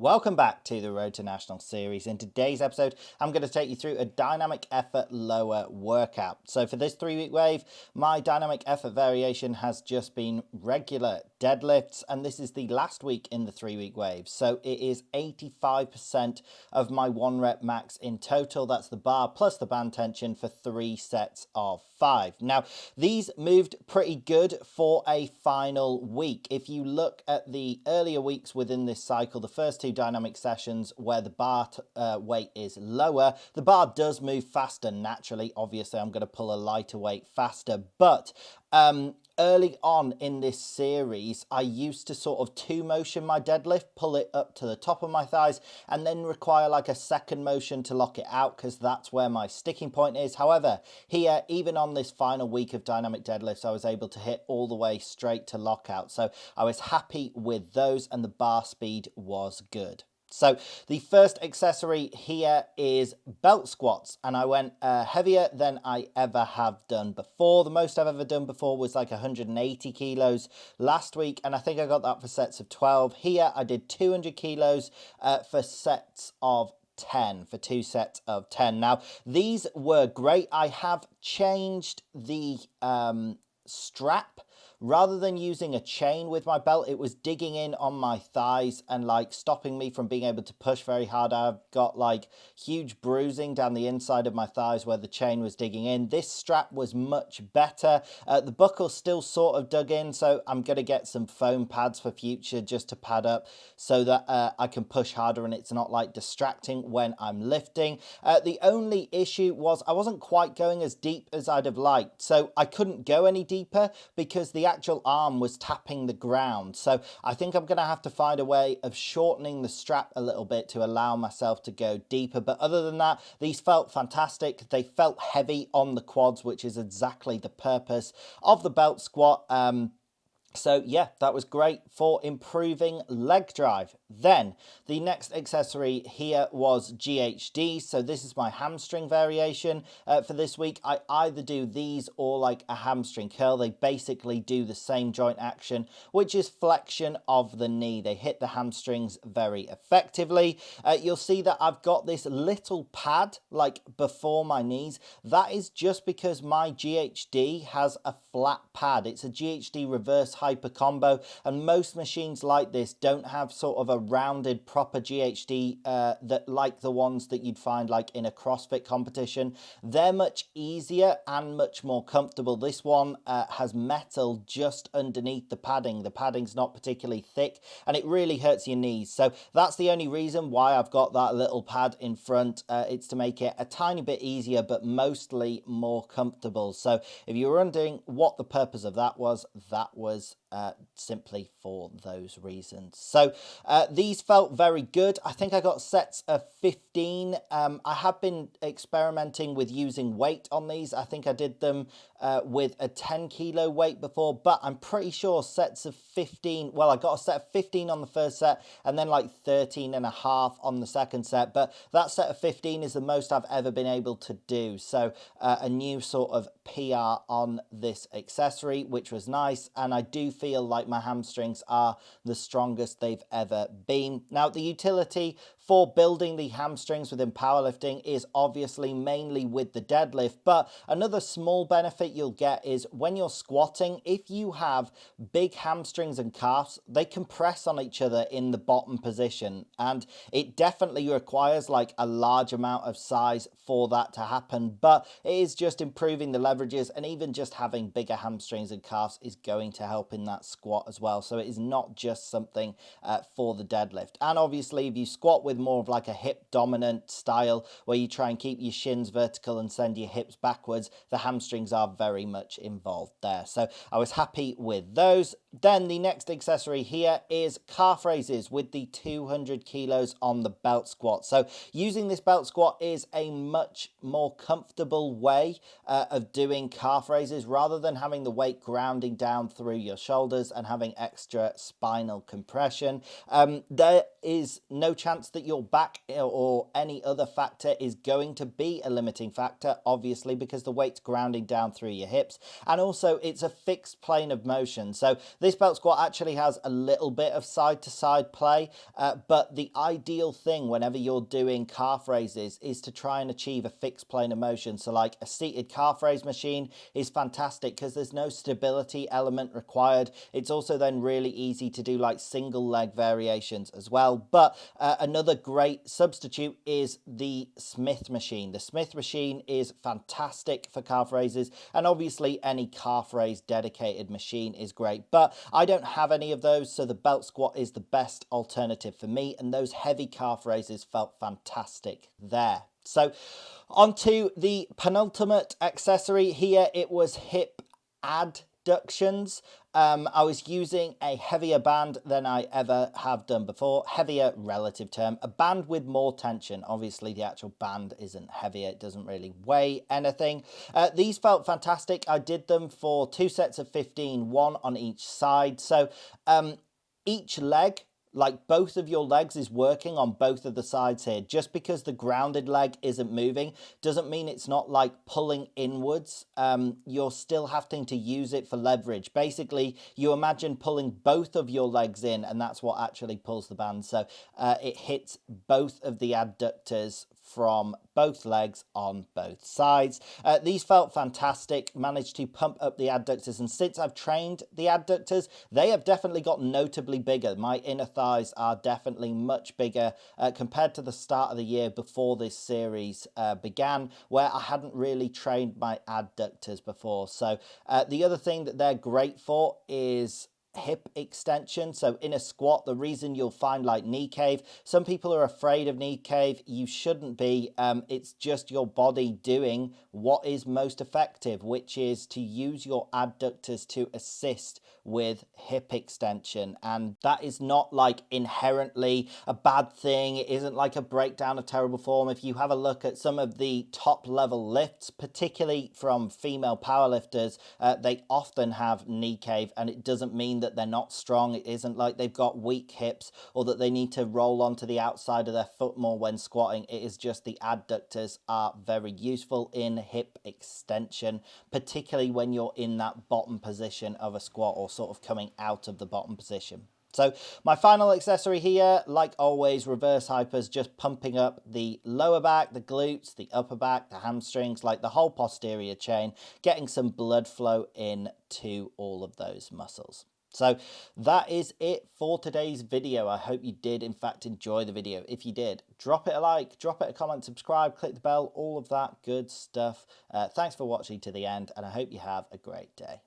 Welcome back to the Road to National series. In today's episode, I'm going to take you through a dynamic effort lower workout. So for this 3-week wave, my dynamic effort variation has just been regular deadlifts, and this is the last week in the 3-week wave. So it is 85% of my 1 rep max in total. That's the bar plus the band tension for 3 sets of 5. Now, these moved pretty good for a final week. If you look at the earlier weeks within this cycle, the first 2 dynamic sessions where the bar weight is lower, the bar does move faster naturally. Obviously, I'm going to pull a lighter weight faster, but early on in this series, I used to sort of 2 motion my deadlift, pull it up to the top of my thighs, and then require like a second motion to lock it out because that's where my sticking point is. However, here, even on this final week of dynamic deadlifts, I was able to hit all the way straight to lockout. So I was happy with those, and the bar speed was good. So the first accessory here is belt squats, and I went heavier than I ever have done before. The most I've ever done before was like 180 kilos last week, and I think I got that for sets of 12. Here I did 200 kilos for sets of 10, for 2 sets of 10. Now, these were great. I have changed the strap. Rather than using a chain with my belt, it was digging in on my thighs and like stopping me from being able to push very hard. I've got like huge bruising down the inside of my thighs where the chain was digging in. This strap was much better. The buckle still sort of dug in, so I'm going to get some foam pads for future just to pad up so that I can push harder and it's not like distracting when I'm lifting. The only issue was I wasn't quite going as deep as I'd have liked, so I couldn't go any deeper because the actual arm was tapping the ground. So I think I'm going to have to find a way of shortening the strap a little bit to allow myself to go deeper. But other than that, these felt fantastic. They felt heavy on the quads, which is exactly the purpose of the belt squat. So yeah, that was great for improving leg drive. Then the next accessory here was GHD. So this is my hamstring variation for this week. I either do these or like a hamstring curl. They basically do the same joint action, which is flexion of the knee. They hit the hamstrings very effectively. You'll see that I've got this little pad like before my knees. That is just because my GHD has a flat pad. It's a GHD reverse hyper combo, and most machines like this don't have sort of a rounded proper GHD that like the ones that you'd find like in a CrossFit competition. They're much easier and much more comfortable. This one has metal just underneath the padding. The padding's not particularly thick and it really hurts your knees. So that's the only reason why I've got that little pad in front. It's to make it a tiny bit easier but mostly more comfortable. So if you were wondering what the purpose of that was simply for those reasons. So these felt very good. I think I got sets of 15. I have been experimenting with using weight on these. I think I did them with a 10 kilo weight before, but I'm pretty sure sets of 15, well, I got a set of 15 on the first set and then like 13 and a half on the second set, but that set of 15 is the most I've ever been able to do. So a new sort of PR on this accessory, which was nice, and I do feel like my hamstrings are the strongest they've ever been. Now, the utility for building the hamstrings within powerlifting is obviously mainly with the deadlift, but another small benefit you'll get is when you're squatting, if you have big hamstrings and calves, they compress on each other in the bottom position, and it definitely requires like a large amount of size for that to happen, but it is just improving the leverages, and even just having bigger hamstrings and calves is going to help in that squat as well. So it is not just something for the deadlift. And obviously if you squat with more of like a hip dominant style where you try and keep your shins vertical and send your hips backwards, the hamstrings are very much involved there. So I was happy with those. Then the next accessory here is calf raises with the 200 kilos on the belt squat. So using this belt squat is a much more comfortable way of doing calf raises rather than having the weight grounding down through your shoulders and having extra spinal compression. There is no chance that your back or any other factor is going to be a limiting factor, obviously, because the weight's grounding down through your hips, and also it's a fixed plane of motion. So this belt squat actually has a little bit of side to side play, but the ideal thing whenever you're doing calf raises is to try and achieve a fixed plane of motion. So like a seated calf raise machine is fantastic because there's no stability element required. It's also then really easy to do like single leg variations as well. But another great substitute is the Smith machine. The Smith machine is fantastic for calf raises, and obviously any calf raise dedicated machine is great, but I don't have any of those, so the belt squat is the best alternative for me, and those heavy calf raises felt fantastic there. So onto the penultimate accessory here. It was hip adductions. I was using a heavier band than I ever have done before. Heavier, relative term. A band with more tension. Obviously, the actual band isn't heavier. It doesn't really weigh anything. These felt fantastic. I did them for 2 sets of 15, one on each side. So each leg, like both of your legs, is working on both of the sides here. Just because the grounded leg isn't moving doesn't mean it's not like pulling inwards. You're still having to use it for leverage. Basically, you imagine pulling both of your legs in, and that's what actually pulls the band. So it hits both of the adductors from both legs on both sides. These felt fantastic, managed to pump up the adductors, and since I've trained the adductors, they have definitely got notably bigger. My inner thighs are definitely much bigger compared to the start of the year before this series began, where I hadn't really trained my adductors before. So the other thing that they're great for is hip extension. So in a squat, the reason you'll find like knee cave, some people are afraid of knee cave. You shouldn't be. It's just your body doing what is most effective, which is to use your adductors to assist with hip extension. And that is not like inherently a bad thing. It isn't like a breakdown of terrible form. If you have a look at some of the top level lifts, particularly from female powerlifters, they often have knee cave, and it doesn't mean that they're not strong. It isn't like they've got weak hips or that they need to roll onto the outside of their foot more when squatting. It is just the adductors are very useful in hip extension, particularly when you're in that bottom position of a squat or sort of coming out of the bottom position. So my final accessory here, like always, reverse hypers, just pumping up the lower back, the glutes, the upper back, the hamstrings, like the whole posterior chain, getting some blood flow in to all of those muscles. So that is it for today's video. I hope you did in fact enjoy the video. If you did, drop it a like, drop it a comment, subscribe, click the bell, all of that good stuff. Thanks for watching to the end, and I hope you have a great day.